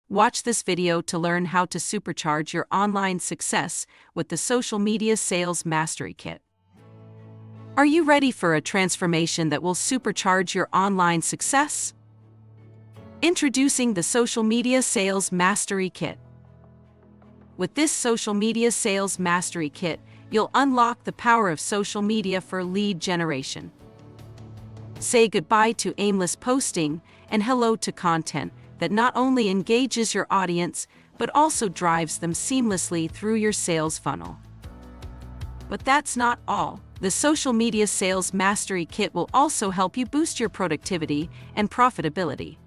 Watch this video to learn how to supercharge your online success with the Social Media Sales Mastery Kit. Are you ready for a transformation that will supercharge your online success? Introducing the Social Media Sales Mastery Kit. With this Social Media Sales Mastery Kit, you'll unlock the power of social media for lead generation. Say goodbye to aimless posting and hello to content that not only engages your audience, but also drives them seamlessly through your sales funnel. But that's not all. The Social Media Sales Mastery Kit will also help you boost your productivity and profitability.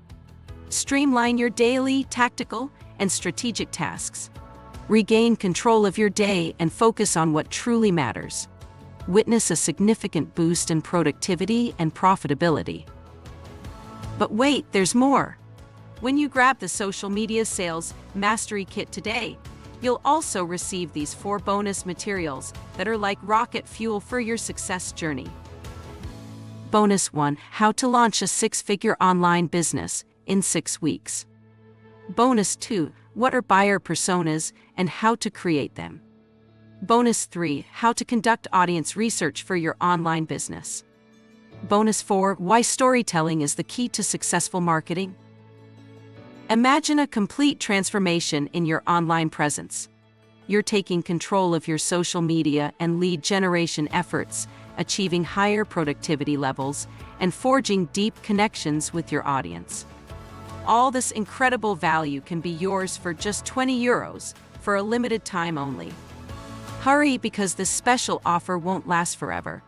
Streamline your daily, tactical, and strategic tasks. Regain control of your day and focus on what truly matters. Witness a significant boost in productivity and profitability. But wait, there's more. When you grab the Social Media Sales Mastery Kit today, you'll also receive these 4 bonus materials that are like rocket fuel for your success journey. Bonus 1: How to launch a 6-figure online business in 6 weeks. Bonus 2: What are buyer personas and how to create them. Bonus 3: How to conduct audience research for your online business. Bonus 4: Why storytelling is the key to successful marketing. Imagine a complete transformation in your online presence. You're taking control of your social media and lead generation efforts, achieving higher productivity levels, and forging deep connections with your audience. All this incredible value can be yours for just €20 for a limited time only. Hurry, because this special offer won't last forever.